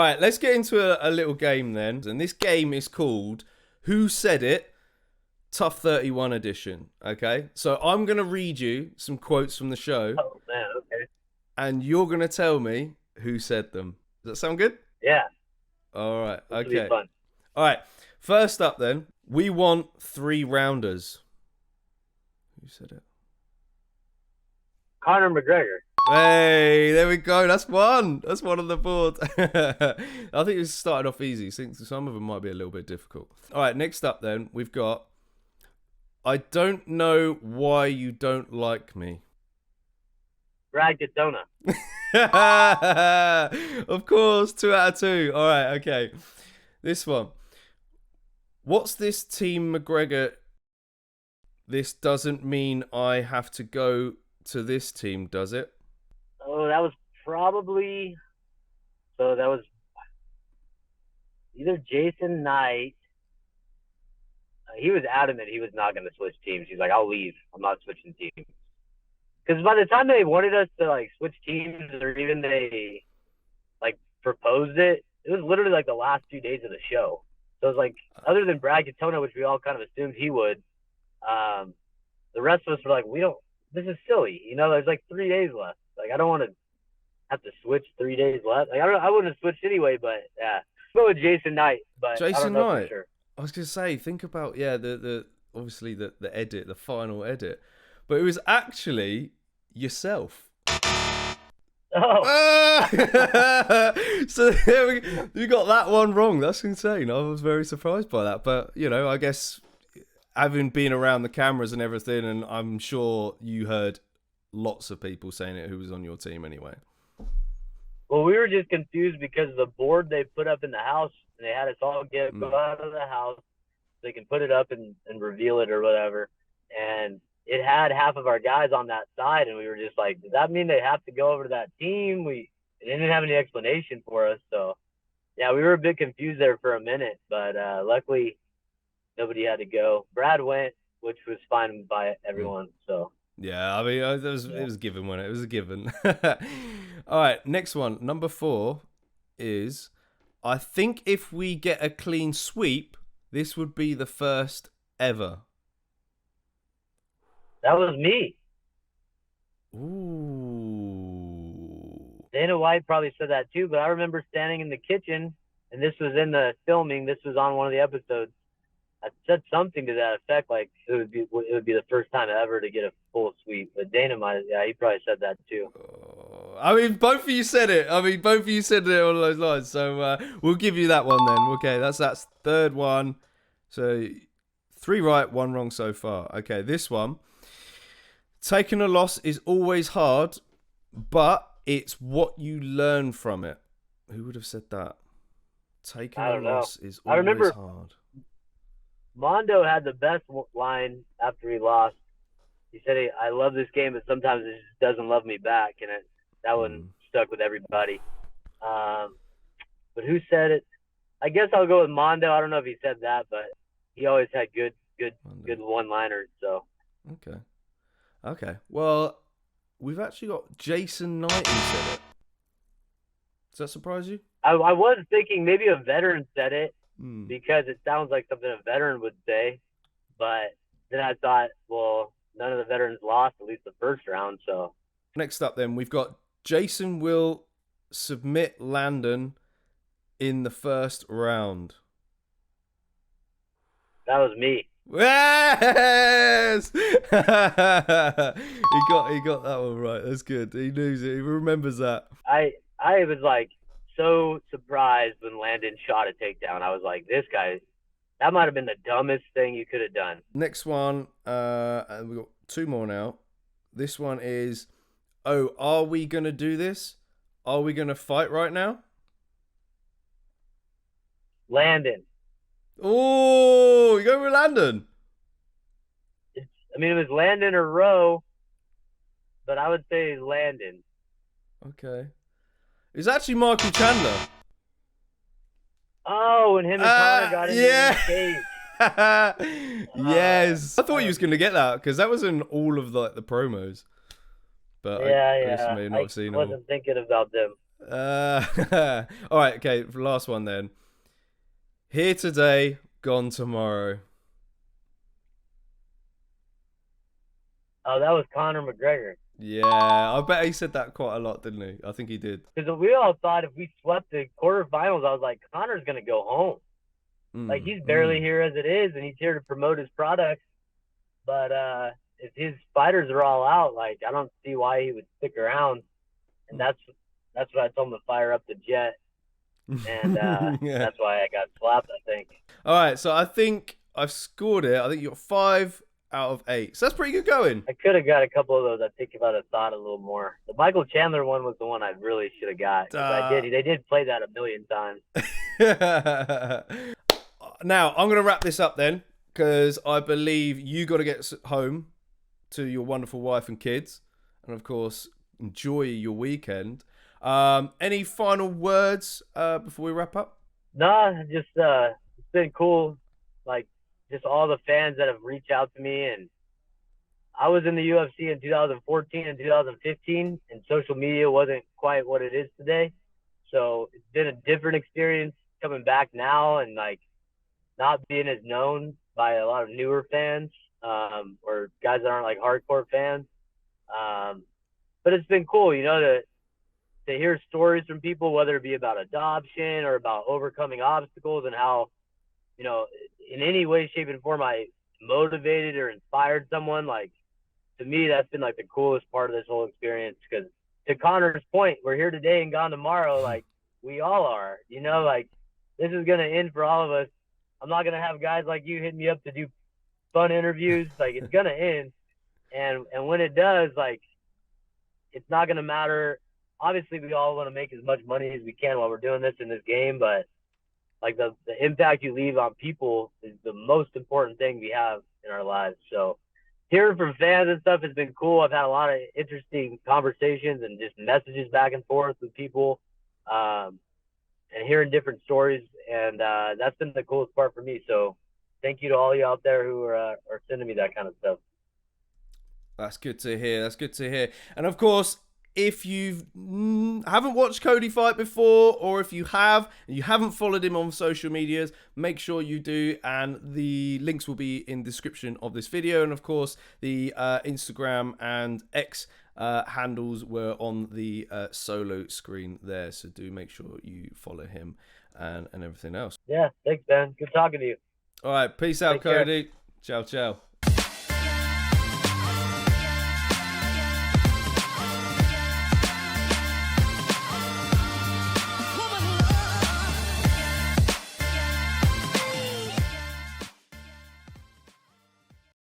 All right, let's get into a little game then. And this game is called Who Said It? TUF 31 edition. Okay, so I'm going to read you some quotes from the show. Oh man, okay. And you're going to tell me who said them. Does that sound good? Yeah. All right, This will be okay. fun. All right, first up then, we want 3 rounders. Who said it? Conor McGregor. Hey, there we go. That's one. That's one on the board. I think it's started off easy. Some of them might be a little bit difficult. All right, next up then, we've got I don't know why you don't like me. Brad Katona. Of course, 2 out of 2. All right, okay. This one. What's this Team McGregor? This doesn't mean I have to go to this team, does it? Oh, that was probably. So that was either Jason Knight. He was adamant he was not going to switch teams. He's like, I'll leave. I'm not switching teams. Because by the time they wanted us to like switch teams, or even they like proposed it, it was literally like the last few days of the show. So it was like, other than Brad Katona, which we all kind of assumed he would, the rest of us were like, we don't. This is silly. You know, there's like 3 days left. Like, I don't want to have to switch 3 days left. Like, I wouldn't have switched anyway. But yeah, go with Jason Knight. But Jason I don't know Knight. for sure. I was gonna say, think about the obviously the edit, the final edit, but it was actually yourself. Oh. So there you got that one wrong. That's insane. I was very surprised by that. But you know, I guess having been around the cameras and everything, and I'm sure you heard lots of people saying it who was on your team anyway. Well, we were just confused because the board they put up in the house, and they had us all go out of the house so they can put it up and reveal it or whatever. And it had half of our guys on that side, and we were just like, does that mean they have to go over to that team? They didn't have any explanation for us. So, yeah, we were a bit confused there for a minute, but luckily nobody had to go. Brad went, which was fine by everyone, so. Yeah, I mean, it was a given, wasn't it? It was a given. All right, next one. Number 4 is, I think if we get a clean sweep, this would be the first ever. That was me. Ooh. Dana White probably said that too, but I remember standing in the kitchen, and this was in the filming. This was on one of the episodes. I said something to that effect, like it would be the first time ever to get a full sweep. But Dana might, yeah, he probably said that too. I mean, both of you said it. Both of you said it on those lines. So we'll give you that one then. Okay, that's third one. So 3 right, 1 wrong so far. Okay, this one. Taking a loss is always hard, but it's what you learn from it. Who would have said that? Taking a loss is always hard. Mondo had the best line after he lost. He said, I love this game, but sometimes it just doesn't love me back. And that one stuck with everybody. But who said it? I guess I'll go with Mondo. I don't know if he said that, but he always had good one-liners. So. Okay. Well, we've actually got Jason Knight who said it. Does that surprise you? I was thinking maybe a veteran said it. Because it sounds like something a veteran would say, but then I thought, well, none of the veterans lost, at least the first round. So next up, then we've got Jason will submit Landon in the first round. That was me. Yes, he got that one right. That's good. He knows it. He remembers that. I was like so surprised when Landon shot a takedown. I was like, this guy, that might have been the dumbest thing you could have done. Next one, and we've got 2 more now. This one is, are we going to do this? Are we going to fight right now? Landon. Oh, you go with Landon? It was Landon or Rowe, but I would say Landon. Okay. It's actually Michael Chandler. Oh, and him and Connor got into the cage. Yes. I thought you was going to get that because that was in all of the promos. But yeah. I may not have seen I wasn't thinking about them. All right, okay. Last one then. Here today, gone tomorrow. Oh, that was Conor McGregor. Yeah, I bet he said that quite a lot, didn't he? I think he did. Because we all thought if we swept the quarterfinals, I was like, Conor's gonna go home. Like he's barely here as it is, and he's here to promote his products. But if his fighters are all out, like I don't see why he would stick around. And that's what I told him to fire up the jet, and Yeah. that's why I got slapped. I think. All right, so I think I've scored it. I think you got 5 out of 8. So that's pretty good going. I could have got a couple of those. I think if I'd have thought a little more. The Michael Chandler one was the one I really should have got. I did. They did play that a million times. Now I'm gonna wrap this up then, because I believe you got to get home to your wonderful wife and kids, and of course enjoy your weekend. Any final words before we wrap up? Nah, just it's been cool. Like just all the fans that have reached out to me, and I was in the UFC in 2014 and 2015, and social media wasn't quite what it is today. So it's been a different experience coming back now, and like not being as known by a lot of newer fans or guys that aren't like hardcore fans. But it's been cool, to hear stories from people, whether it be about adoption or about overcoming obstacles, and how, in any way, shape, and form I motivated or inspired someone. Like, to me, that's been like the coolest part of this whole experience. Because to Conor's point, we're here today and gone tomorrow. Like we all are, like this is going to end for all of us. I'm not going to have guys like you hit me up to do fun interviews. Like it's going to end. And when it does, like, it's not going to matter. Obviously we all want to make as much money as we can while we're doing this in this game, but like the impact you leave on people is the most important thing we have in our lives. So hearing from fans and stuff has been cool. I've had a lot of interesting conversations and just messages back and forth with people, and hearing different stories. And that's been the coolest part for me. So thank you to all you out there who are sending me that kind of stuff. That's good to hear. That's good to hear. And of course, if you haven't watched Cody fight before, or if you have and you haven't followed him on social medias, make sure you do. And the links will be in the description of this video. And of course, the Instagram and X handles were on the solo screen there. So do make sure you follow him and everything else. Yeah, thanks, Ben. Good talking to you. All right. Peace out, Take care. Cody. Ciao, ciao.